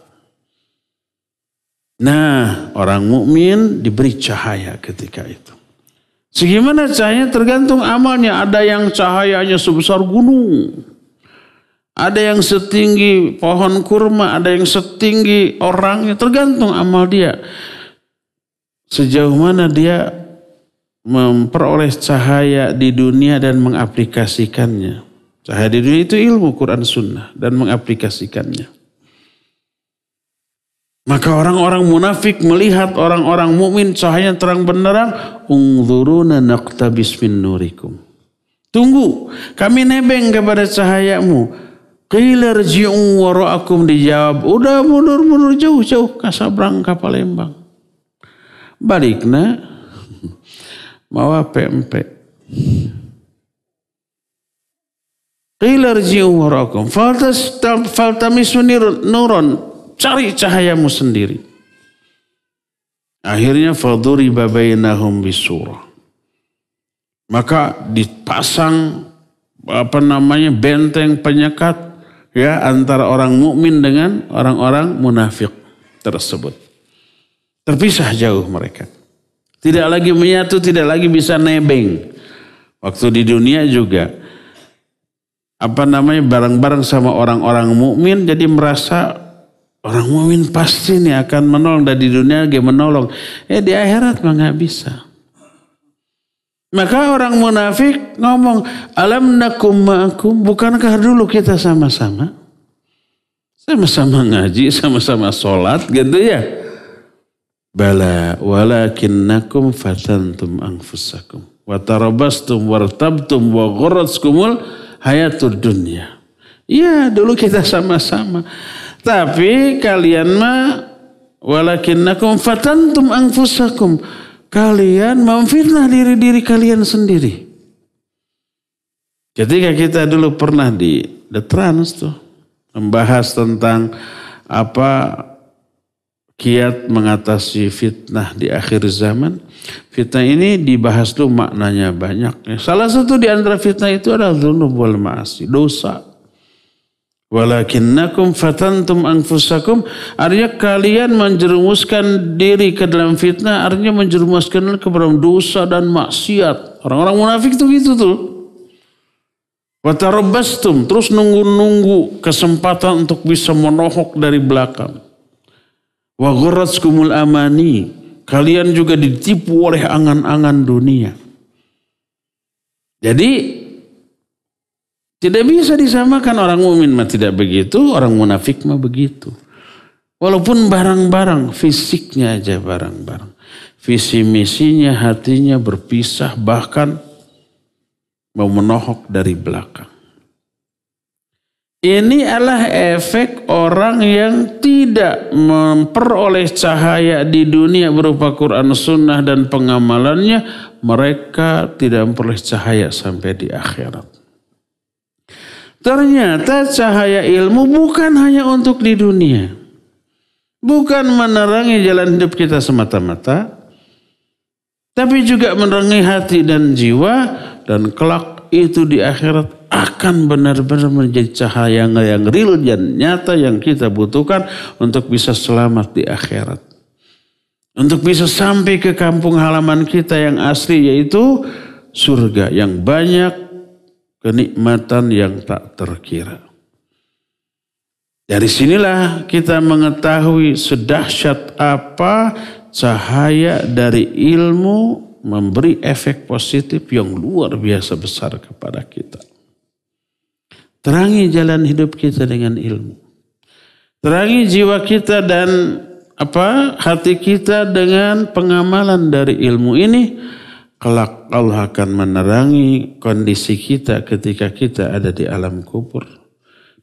Nah, orang mukmin diberi cahaya ketika itu. Segimana cahaya tergantung amalnya. Ada yang cahayanya sebesar gunung. Ada yang setinggi pohon kurma, ada yang setinggi orangnya. Tergantung amal dia. Sejauh mana dia memperoleh cahaya di dunia dan mengaplikasikannya. Cahaya di dunia itu ilmu Quran Sunnah dan mengaplikasikannya. Maka orang-orang munafik melihat orang-orang mukmin cahayanya terang benderang, unzuruna naqtabis min nurikum. Tunggu, kami nebeng kepada cahayamu. Qila rji'u wara'akum, dijawab, udah mundur jauh-jauh Kasablanka Palembang. Balikna mawa pempek. Qila rji'u wara'akum faltamisu nuron. Cari cahayamu sendiri. Akhirnya faduriba bainahum bisurah. Maka dipasang benteng penyekat ya antara orang mukmin dengan orang-orang munafik tersebut. Terpisah jauh mereka. Tidak lagi menyatu, tidak lagi bisa nebeng. Waktu di dunia juga bareng-bareng sama orang-orang mukmin, jadi merasa orang mukmin pasti nih akan menolong, dan di dunia dia menolong. Di akhirat mah nggak bisa. Maka orang munafik ngomong, alam nakum ma'akum, bukankah dulu kita sama-sama? Sama-sama ngaji, sama-sama sholat gitu ya. Bala walakinnakum fatantum anfusakum wa tarabastum wartabtum wa ghurratskumul hayatud dunya. Ya, dulu kita sama-sama. Tapi kalian mah walakinnakum fatantum anfusakum. Kalian memfitnah diri-diri kalian sendiri. Ketika kita dulu pernah di The Trans tuh membahas tentang kiat mengatasi fitnah di akhir zaman. Fitnah ini dibahas tuh maknanya banyak. Salah satu di antara fitnah itu adalah dzunub wal ma'asi, dosa. Walakinnakum fatantum anfusakum, artinya kalian menjerumuskan diri ke dalam fitnah, artinya menjerumuskan ke dalam dosa dan maksiat. Orang-orang munafik tuh gitu tuh. Wa tarabbastum, terus nunggu-nunggu kesempatan untuk bisa menohok dari belakang. Wa ghurratskumul amani, kalian juga ditipu oleh angan-angan dunia. Jadi tidak bisa disamakan, orang mukmin mah tidak begitu, orang munafik mah begitu. Walaupun barang-barang, fisiknya aja barang-barang. Visi misinya, hatinya berpisah, bahkan mau menohok dari belakang. Ini adalah efek orang yang tidak memperoleh cahaya di dunia berupa Quran Sunnah dan pengamalannya. Mereka tidak memperoleh cahaya sampai di akhirat. Ternyata cahaya ilmu bukan hanya untuk di dunia. Bukan menerangi jalan hidup kita semata-mata. Tapi juga menerangi hati dan jiwa. Dan kelak itu di akhirat akan benar-benar menjadi cahaya yang real dan nyata yang kita butuhkan untuk bisa selamat di akhirat. Untuk bisa sampai ke kampung halaman kita yang asli, yaitu surga yang banyak kenikmatan yang tak terkira. Dari sinilah kita mengetahui sedahsyat apa cahaya dari ilmu memberi efek positif yang luar biasa besar kepada kita. Terangi jalan hidup kita dengan ilmu. Terangi jiwa kita dan hati kita dengan pengamalan dari ilmu ini. Kelak Allah akan menerangi kondisi kita ketika kita ada di alam kubur.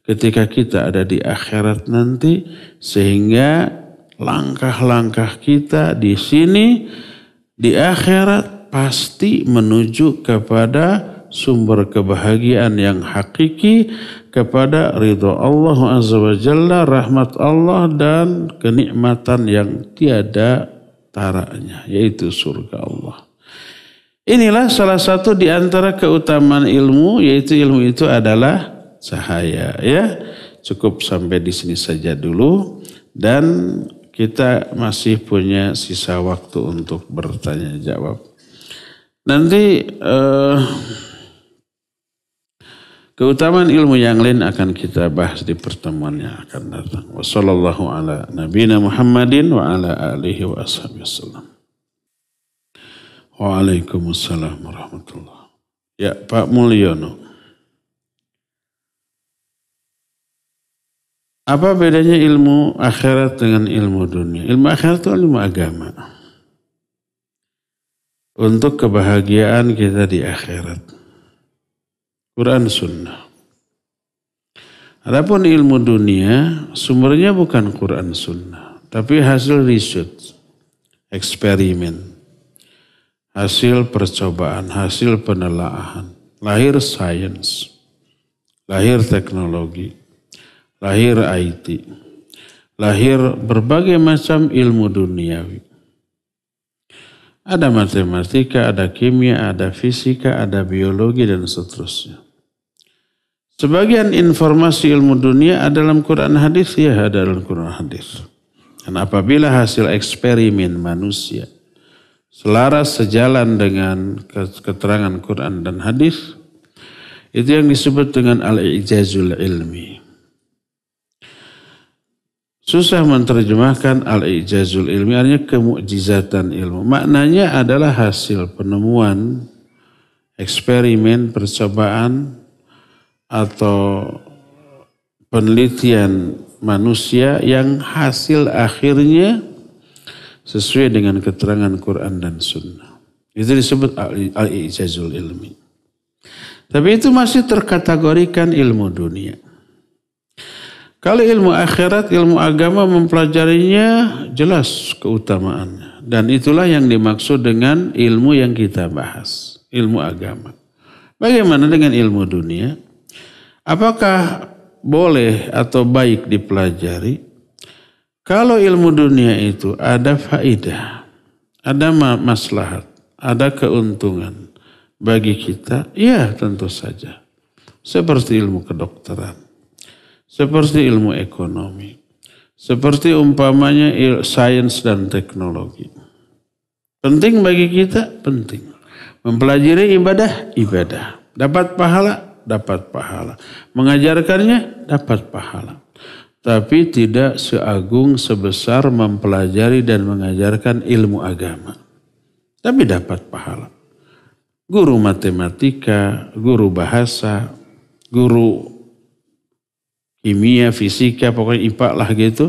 Ketika kita ada di akhirat nanti, sehingga langkah-langkah kita di sini, di akhirat pasti menuju kepada sumber kebahagiaan yang hakiki, kepada ridho Allah Azza wa Jalla, rahmat Allah dan kenikmatan yang tiada taranya, yaitu surga Allah. Inilah salah satu di antara keutamaan ilmu, yaitu ilmu itu adalah cahaya, ya. Cukup sampai di sini saja dulu dan kita masih punya sisa waktu untuk bertanya jawab. Nanti keutamaan ilmu yang lain akan kita bahas di pertemuan yang akan datang. Wassallallahu ala nabiyina Muhammadin wa ala alihi wa ashabihi wasallam. Waalaikumsalam warahmatullahi. Ya, Pak Mulyono. Apa bedanya ilmu akhirat dengan ilmu dunia? Ilmu akhirat itu ilmu agama. Untuk kebahagiaan kita di akhirat. Quran Sunnah. Adapun ilmu dunia, sumbernya bukan Quran Sunnah. Tapi hasil riset, eksperimen, hasil percobaan, hasil penelaahan. Lahir sains, lahir teknologi. Lahir IT, lahir berbagai macam ilmu duniawi. Ada matematika, ada kimia, ada fisika, ada biologi dan seterusnya. Sebagian informasi ilmu dunia ada dalam Quran hadis, ya ada dalam Quran hadis. Dan apabila hasil eksperimen manusia selaras sejalan dengan keterangan Quran dan hadis, itu yang disebut dengan al-i'jazul ilmi. Susah menerjemahkan al-i'jazul ilmi, artinya kemukjizatan ilmu. Maknanya adalah hasil penemuan, eksperimen, percobaan, atau penelitian manusia yang hasil akhirnya sesuai dengan keterangan Quran dan Sunnah. Itu disebut al-i'jazul ilmi. Tapi itu masih terkategorikan ilmu dunia. Kalau ilmu akhirat, ilmu agama mempelajarinya jelas keutamaannya. Dan itulah yang dimaksud dengan ilmu yang kita bahas. Ilmu agama. Bagaimana dengan ilmu dunia? Apakah boleh atau baik dipelajari? Kalau ilmu dunia itu ada faidah, ada maslahat, ada keuntungan bagi kita, ya tentu saja. Seperti ilmu kedokteran. Seperti ilmu ekonomi. Seperti umpamanya sains dan teknologi. Penting bagi kita? Penting. Mempelajari ibadah? Ibadah. Dapat pahala? Dapat pahala. Mengajarkannya? Dapat pahala. Tapi tidak seagung sebesar mempelajari dan mengajarkan ilmu agama. Tapi dapat pahala. Guru matematika, guru bahasa, guru kimia, fisika, pokoknya IPA lah gitu.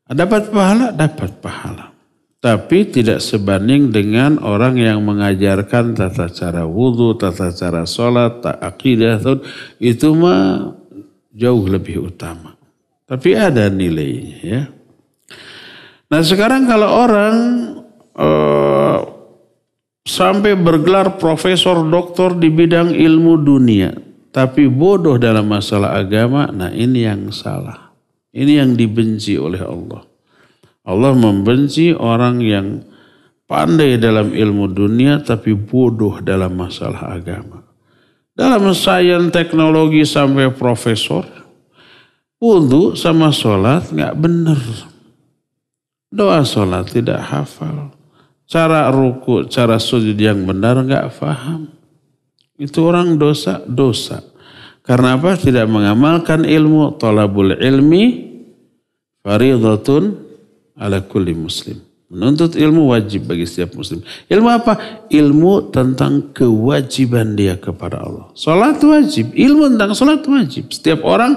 Dapat pahala? Dapat pahala. Tapi tidak sebanding dengan orang yang mengajarkan tata cara wudhu, tata cara sholat, akidah. Itu mah jauh lebih utama. Tapi ada nilainya ya. Nah sekarang kalau orang sampai bergelar profesor, doktor di bidang ilmu dunia, tapi bodoh dalam masalah agama, nah ini yang salah. Ini yang dibenci oleh Allah. Allah membenci orang yang pandai dalam ilmu dunia tapi bodoh dalam masalah agama. Dalam sains teknologi sampai profesor, wudu sama sholat nggak benar. Doa sholat tidak hafal. Cara ruku, cara sujud yang benar nggak paham. Itu orang dosa. Karena apa? Tidak mengamalkan ilmu. Thalabul ilmi faridatun ala kulli muslim. Menuntut ilmu wajib bagi setiap muslim. Ilmu apa? Ilmu tentang kewajiban dia kepada Allah. Salat wajib. Ilmu tentang salat wajib. Setiap orang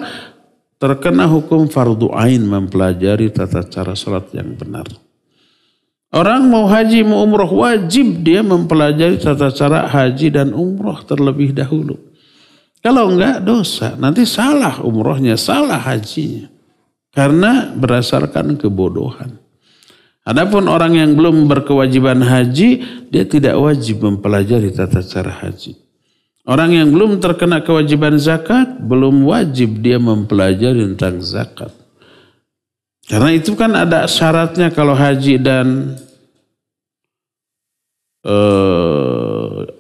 terkena hukum fardu ain mempelajari tata cara salat yang benar. Orang mau haji, mau umroh, wajib dia mempelajari tata cara haji dan umroh terlebih dahulu. Kalau enggak dosa, nanti salah umrohnya, salah hajinya. Karena berdasarkan kebodohan. Adapun orang yang belum berkewajiban haji, dia tidak wajib mempelajari tata cara haji. Orang yang belum terkena kewajiban zakat, belum wajib dia mempelajari tentang zakat. Karena itu kan ada syaratnya kalau haji dan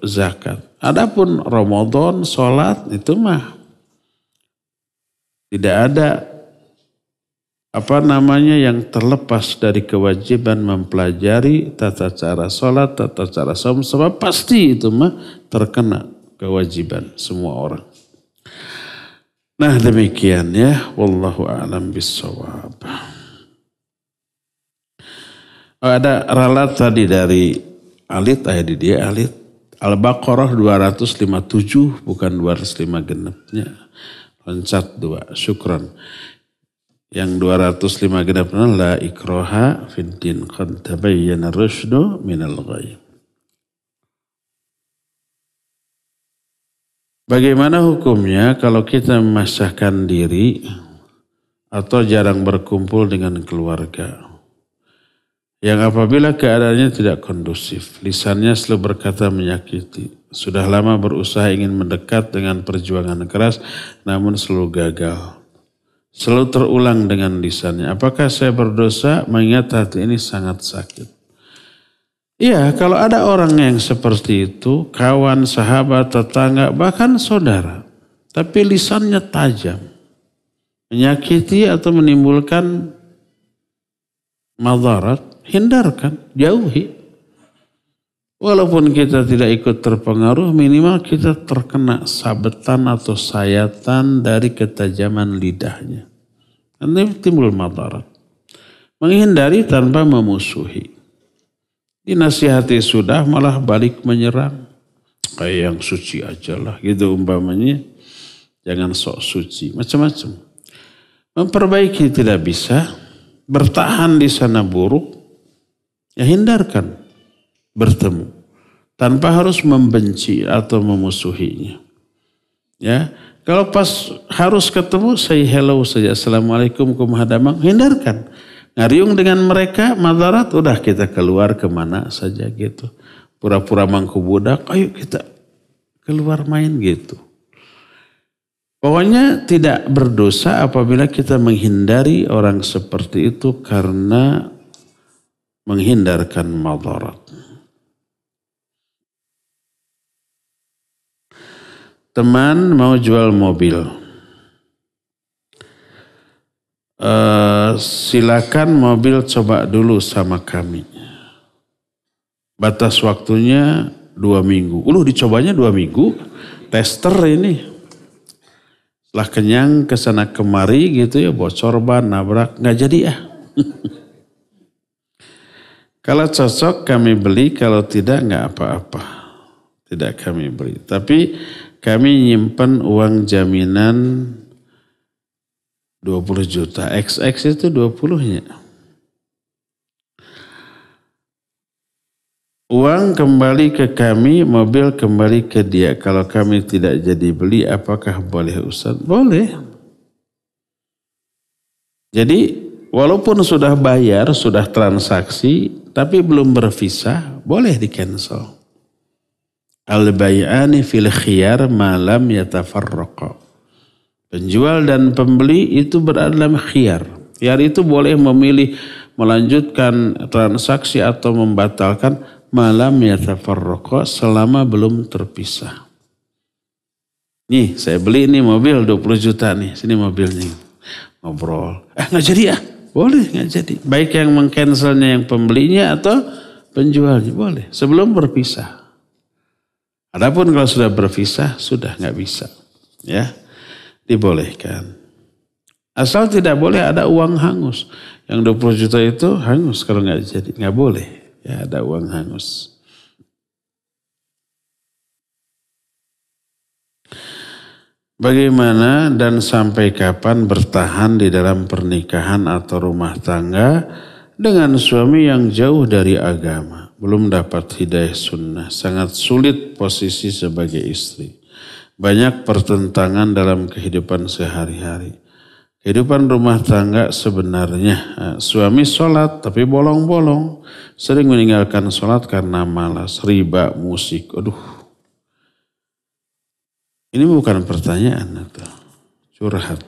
zakat. Adapun Ramadan, sholat itu mah tidak ada yang terlepas dari kewajiban mempelajari tata cara sholat, tata cara saum, sebab pasti itu mah terkena kewajiban semua orang. Nah demikian ya, wallahu a'lam bissawab. Ada ralat tadi dari Alit, dia Alit. Al-Baqarah 257 bukan 205 genepnya. Loncat 2, syukran. Yang 205 genapnya la ikraha fiddin qad tabayyana rusydu minal ghayy. Bagaimana hukumnya kalau kita memasahkan diri atau jarang berkumpul dengan keluarga? Yang apabila keadaannya tidak kondusif, lisannya selalu berkata menyakiti. Sudah lama berusaha ingin mendekat dengan perjuangan keras namun selalu gagal. Selalu terulang dengan lisannya. Apakah saya berdosa mengingat hati ini sangat sakit? Iya, kalau ada orang yang seperti itu, kawan, sahabat, tetangga, bahkan saudara. Tapi lisannya tajam. Menyakiti atau menimbulkan madarat, hindarkan, jauhi. Walaupun kita tidak ikut terpengaruh, minimal kita terkena sabetan atau sayatan dari ketajaman lidahnya. Nanti timbul madarat. Menghindari tanpa memusuhi. Dinasihati sudah malah balik menyerang. Kayak yang suci aja lah gitu umpamanya. Jangan sok suci, macam-macam. Memperbaiki tidak bisa. Bertahan di sana buruk. Ya hindarkan. Bertemu tanpa harus membenci atau memusuhinya. Ya, kalau pas harus ketemu say hello saja, assalamualaikum kumhadamang, hindarkan. Ngariung dengan mereka madarat, udah kita keluar kemana saja gitu. Pura-pura mangku budak, ayo kita keluar main gitu. Pokoknya tidak berdosa apabila kita menghindari orang seperti itu karena menghindarkan madarat. Teman mau jual mobil. Silakan mobil coba dulu sama kami. Batas waktunya 2 minggu. Dicobanya 2 minggu. Tester ini. Setelah kenyang kesana kemari gitu ya. Bocor ban, nabrak. Nggak jadi ya. Kalau cocok kami beli. Kalau tidak nggak apa-apa. Tidak kami beli. Tapi kami nyimpen uang jaminan 20 juta. XX itu 20-nya. Uang kembali ke kami, mobil kembali ke dia. Kalau kami tidak jadi beli, apakah boleh Ustaz? Boleh. Jadi walaupun sudah bayar, sudah transaksi, tapi belum bervisa, boleh di cancel. Al-bay'ani fil khiyar malam yatafarraqa. Penjual dan pembeli itu berada dalam khiyar. Khiyar itu boleh memilih melanjutkan transaksi atau membatalkan malam yatafarraqa selama belum terpisah. Nih saya beli ini mobil 20 juta nih. Sini mobilnya. Ngobrol. Nggak jadi ya? Boleh nggak jadi. Baik yang mengcancelnya yang pembelinya atau penjualnya. Boleh. Sebelum berpisah. Adapun kalau sudah berpisah, sudah nggak bisa. Ya, dibolehkan. Asal tidak boleh ada uang hangus. Yang 20 juta itu hangus kalau nggak jadi, nggak boleh. Ya, ada uang hangus. Bagaimana dan sampai kapan bertahan di dalam pernikahan atau rumah tangga dengan suami yang jauh dari agama, belum dapat hidayah sunnah, sangat sulit posisi sebagai istri. Banyak pertentangan dalam kehidupan sehari-hari. Kehidupan rumah tangga sebenarnya suami sholat tapi bolong-bolong, sering meninggalkan sholat karena malas, riba, musik. Aduh. Ini bukan pertanyaan atau curhat.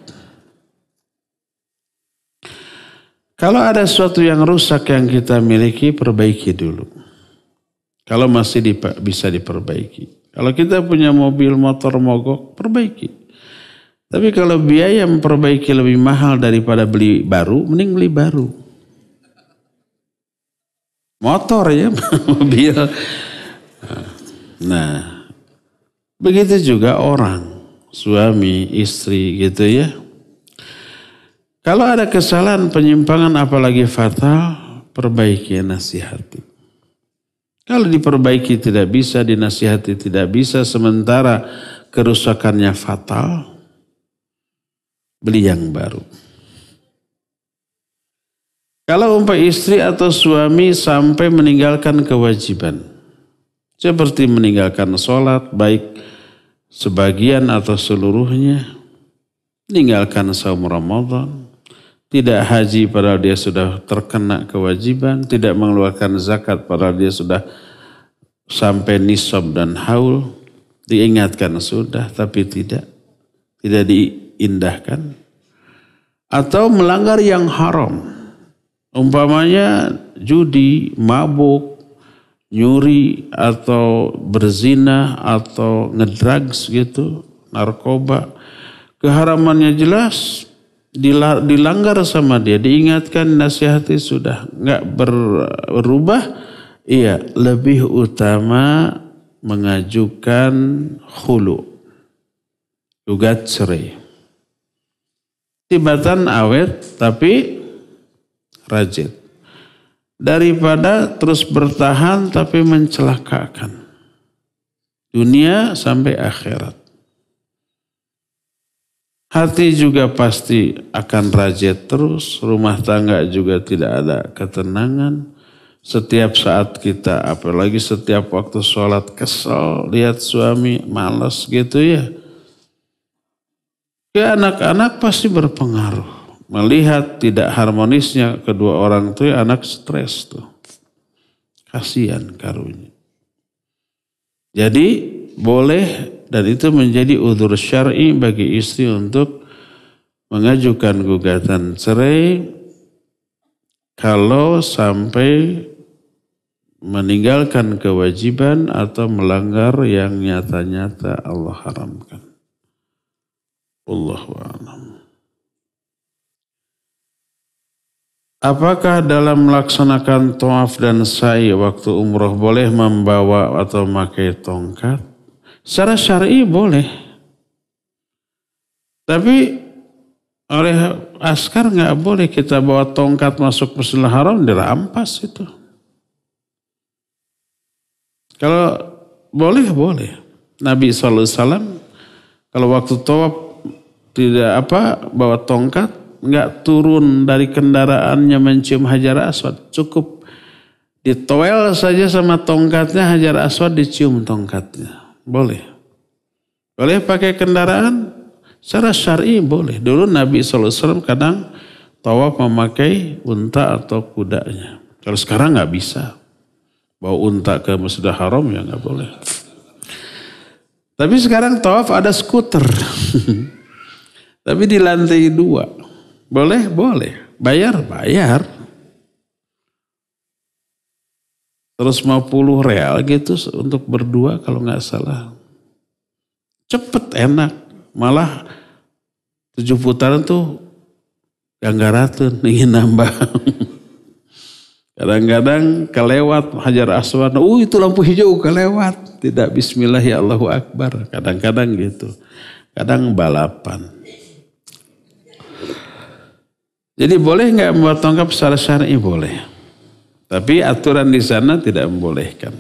Kalau ada sesuatu yang rusak yang kita miliki, perbaiki dulu. Kalau masih bisa diperbaiki. Kalau kita punya mobil, motor mogok, perbaiki. Tapi kalau biaya memperbaiki lebih mahal daripada beli baru, mending beli baru. Motor ya, mobil. Nah. Begitu juga orang, suami, istri gitu ya. Kalau ada kesalahan, penyimpangan apalagi fatal, perbaiki, nasihati. Kalau diperbaiki tidak bisa, dinasihati tidak bisa, sementara kerusakannya fatal, beli yang baru. Kalau umpamanya istri atau suami sampai meninggalkan kewajiban, seperti meninggalkan sholat, baik sebagian atau seluruhnya, meninggalkan saum Ramadan, tidak haji padahal dia sudah terkena kewajiban, tidak mengeluarkan zakat padahal dia sudah sampai nisab dan haul, diingatkan sudah tapi tidak diindahkan, atau melanggar yang haram, umpamanya judi, mabuk, nyuri atau berzina atau ngedrugs gitu, narkoba, keharamannya jelas, dilanggar sama dia, diingatkan, nasihati sudah nggak berubah, iya lebih utama mengajukan khulu, gugat cerai, tibatan awet tapi rajin. Daripada terus bertahan tapi mencelakakan dunia sampai akhirat. Hati juga pasti akan rajet terus, rumah tangga juga tidak ada ketenangan. Setiap saat kita, apalagi setiap waktu sholat kesel, lihat suami malas gitu ya. Ya anak-anak pasti berpengaruh. Melihat tidak harmonisnya kedua orang tua, anak stres tuh. Kasihan karunya. Jadi boleh, dan itu menjadi udzur syar'i bagi istri untuk mengajukan gugatan cerai kalau sampai meninggalkan kewajiban atau melanggar yang nyata-nyata Allah haramkan. Wallahu a'lam. Apakah dalam melaksanakan tawaf dan sa'i waktu umroh boleh membawa atau memakai tongkat? Secara syar'i boleh. Tapi oleh askar nggak boleh kita bawa tongkat masuk Masjidil Haram, dirampas itu. Kalau boleh, boleh. Nabi SAW kalau waktu tawaf tidak bawa tongkat, nggak turun dari kendaraannya mencium Hajar Aswad, cukup ditowel saja sama tongkatnya, Hajar Aswad dicium tongkatnya, boleh. Boleh pakai kendaraan, secara syar'i boleh. Dulu Nabi SAW kadang tawaf memakai unta atau kudanya. Kalau sekarang nggak bisa, bawa unta ke Masjidil Haram ya nggak boleh. Tapi sekarang tawaf ada skuter, tapi di lantai 2. Boleh, boleh. Bayar. Terus 50 real gitu untuk berdua kalau nggak salah. Cepet, enak. Malah 7 putaran tuh ganggaratun, ingin nambah. Kadang-kadang kelewat Hajar Aswad, itu lampu hijau kelewat. Tidak bismillah ya Allahu Akbar. Kadang-kadang gitu. Kadang balapan. Jadi boleh nggak membawa tongkat secara syar'i? Boleh. Tapi aturan di sana tidak membolehkan.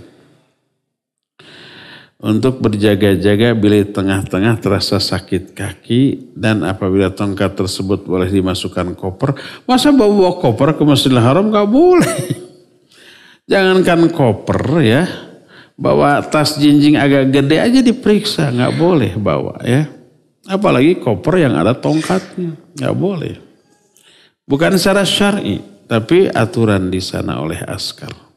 Untuk berjaga-jaga bila di tengah-tengah terasa sakit kaki dan apabila tongkat tersebut boleh dimasukkan koper. Masa bawa koper ke Masjidil Haram gak boleh. Jangankan koper ya. Bawa tas jinjing agak gede aja diperiksa. Gak boleh bawa ya. Apalagi koper yang ada tongkatnya. Gak boleh. Bukan secara syar'i. Tapi aturan di sana oleh askar.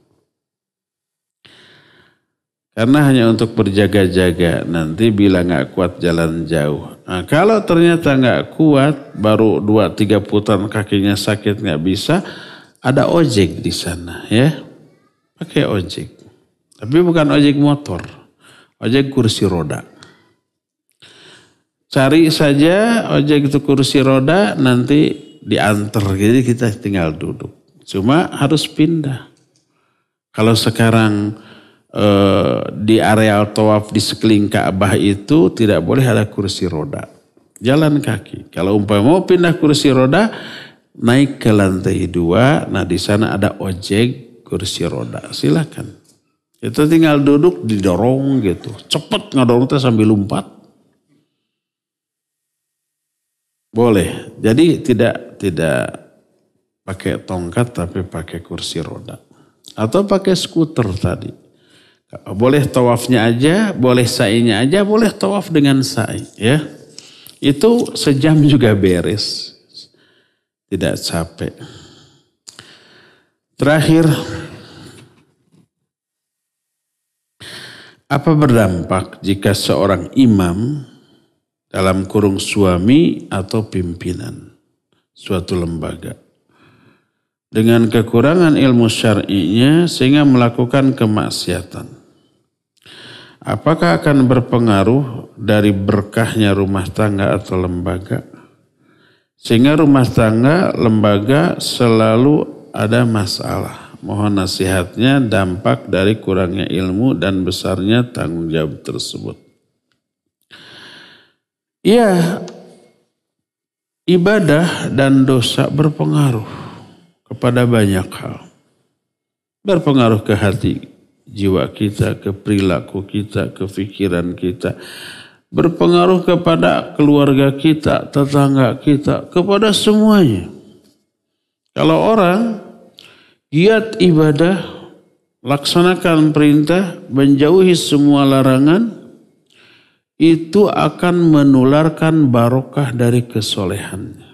Karena hanya untuk berjaga-jaga, nanti bila nggak kuat jalan jauh. Nah, kalau ternyata nggak kuat, baru 2-3 putaran kakinya sakit nggak bisa, ada ojek di sana ya. Pakai ojek. Tapi bukan ojek motor, ojek kursi roda. Cari saja ojek itu kursi roda, nanti diantar, jadi kita tinggal duduk. Cuma harus pindah. Kalau sekarang di areal tawaf di sekeliling Ka'bah itu tidak boleh ada kursi roda. Jalan kaki. Kalau umpama mau pindah kursi roda, naik ke lantai 2. Nah di sana ada ojek kursi roda. Silakan. Kita tinggal duduk didorong gitu. Cepet ngadorongnya sambil lompat. Boleh. Jadi tidak pakai tongkat tapi pakai kursi roda. Atau pakai skuter tadi. Boleh tawafnya aja, boleh sa'inya aja, boleh tawaf dengan sa'i ya. Itu sejam juga beres. Tidak capek. Terakhir, apa berdampak jika seorang imam dalam kurung suami atau pimpinan suatu lembaga dengan kekurangan ilmu syar'inya sehingga melakukan kemaksiatan? Apakah akan berpengaruh dari berkahnya rumah tangga atau lembaga? Sehingga rumah tangga, lembaga selalu ada masalah. Mohon nasihatnya dampak dari kurangnya ilmu dan besarnya tanggung jawab tersebut. Ya, ibadah dan dosa berpengaruh kepada banyak hal. Berpengaruh ke hati jiwa kita, ke perilaku kita, ke pikiran kita. Berpengaruh kepada keluarga kita, tetangga kita, kepada semuanya. Kalau orang giat ibadah, laksanakan perintah, menjauhi semua larangan, itu akan menularkan barokah dari kesolehannya.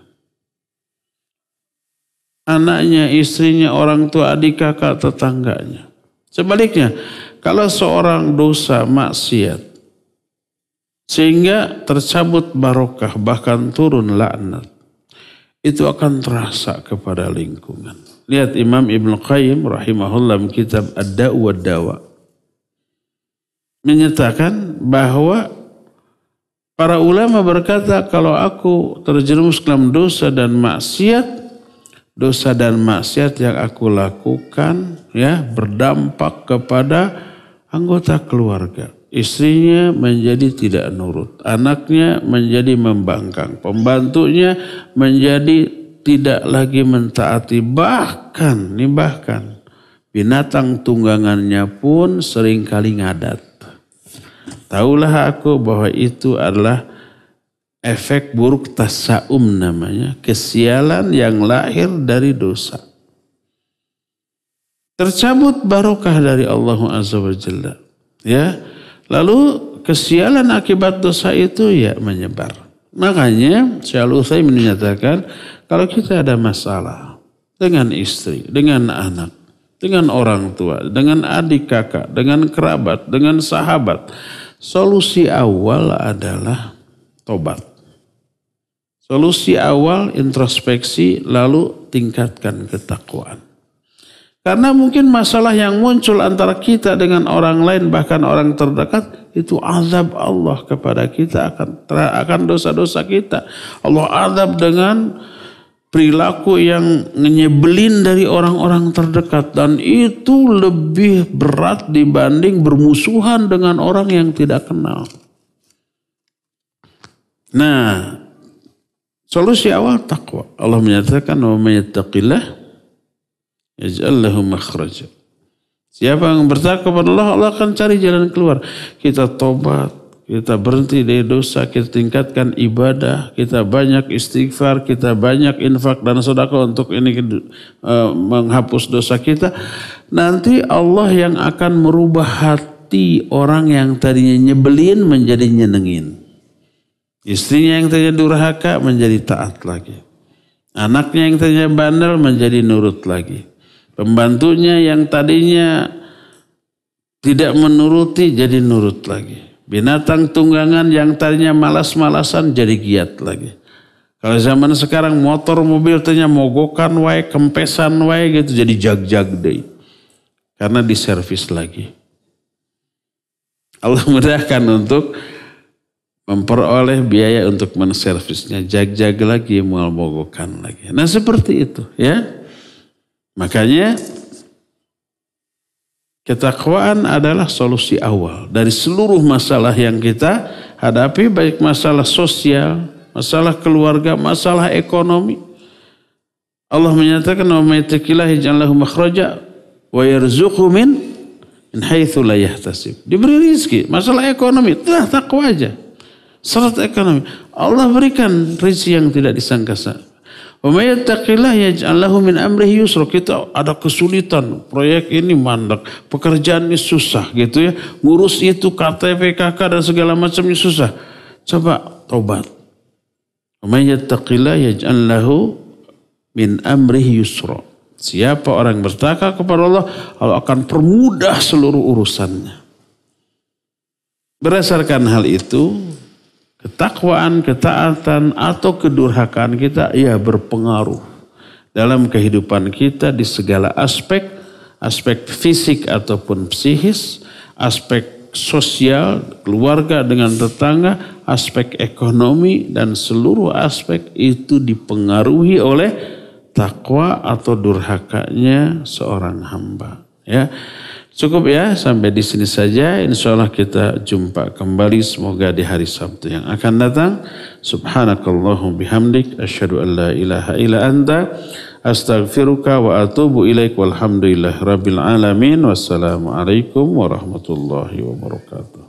Anaknya, istrinya, orang tua, adik, kakak, tetangganya. Sebaliknya, kalau seorang dosa maksiat sehingga tercabut barokah bahkan turun laknat, itu akan terasa kepada lingkungan. Lihat Imam Ibnu Qayyim rahimahullah kitab Ad-Da' wa Dawa menyatakan bahwa para ulama berkata kalau aku terjerumus dalam dosa dan maksiat, dosa dan maksiat yang aku lakukan ya berdampak kepada anggota keluarga. Istrinya menjadi tidak nurut, anaknya menjadi membangkang, pembantunya menjadi tidak lagi mentaati, bahkan binatang tunggangannya pun seringkali ngadat. Tahulah aku bahwa itu adalah efek buruk tasa'um namanya, kesialan yang lahir dari dosa. Tercabut barokah dari Allah Azza wa Jalla. Ya, lalu kesialan akibat dosa itu ya menyebar. Makanya Syekh Al-Utsaimin menyatakan kalau kita ada masalah dengan istri, dengan anak, dengan orang tua, dengan adik kakak, dengan kerabat, dengan sahabat, solusi awal adalah tobat. Solusi awal introspeksi, lalu tingkatkan ketakwaan. Karena mungkin masalah yang muncul antara kita dengan orang lain, bahkan orang terdekat, itu azab Allah kepada kita akan dosa-dosa kita. Allah azab dengan perilaku yang nyebelin dari orang-orang terdekat. Dan itu lebih berat dibanding bermusuhan dengan orang yang tidak kenal. Nah, solusi awal takwa. Allah menyatakan, wa may yattaqillah yaj'al lahu makhraja. Siapa yang bertakwa kepada Allah, Allah akan cari jalan keluar. Kita tobat, kita berhenti dari dosa, kita tingkatkan ibadah, kita banyak istighfar, kita banyak infak dan sedekah untuk ini menghapus dosa kita. Nanti Allah yang akan merubah hati orang yang tadinya nyebelin menjadi nyenengin. Istrinya yang tadinya durhaka menjadi taat lagi. Anaknya yang tadinya bandel menjadi nurut lagi. Pembantunya yang tadinya tidak menuruti jadi nurut lagi. Binatang tunggangan yang tadinya malas-malasan jadi giat lagi. Kalau zaman sekarang motor mobil tadinya mogokan wae, kempesan wae gitu jadi jag-jag deh. Karena diservis lagi. Allah mudahkan untuk memperoleh biaya untuk menservisnya. Jag-jag lagi, mual mogokan lagi. Nah seperti itu ya. Makanya ketakwaan adalah solusi awal dari seluruh masalah yang kita hadapi, baik masalah sosial, masalah keluarga, masalah ekonomi. Allah menyatakan, wa may yattaqillaha yaj'al lahu makhraja wa yarzuqhu min haitsu la yahtasib. Diberi rezeki, masalah ekonomi, itulah takwa aja. Syarat ekonomi, Allah berikan rezeki yang tidak disangka-sangka. Wa may yattaqillaha yaj'al lahu min amrihi yusra. Kita ada kesulitan, proyek ini mandek, pekerjaan ini susah gitu ya. Ngurus itu KTP, KK dan segala macamnya susah. Coba tobat. Wa may yattaqillaha yaj'al lahu min amrihi yusra. Siapa orang bertakwa kepada Allah, Allah akan permudah seluruh urusannya. Berdasarkan hal itu, ketakwaan, ketaatan atau kedurhakaan kita ya berpengaruh dalam kehidupan kita di segala aspek, aspek fisik ataupun psikis, aspek sosial, keluarga dengan tetangga, aspek ekonomi dan seluruh aspek itu dipengaruhi oleh takwa atau durhakanya seorang hamba. Ya. Cukup ya, sampai di sini saja. Insya Allah kita jumpa kembali semoga di hari Sabtu yang akan datang. Subhanakallahum bihamdik, asyhadu an la ilaha illa anta, astaghfiruka wa atubu ilaik, walhamdulillah rabbil alamin. Wassalamualaikum warahmatullahi wabarakatuh.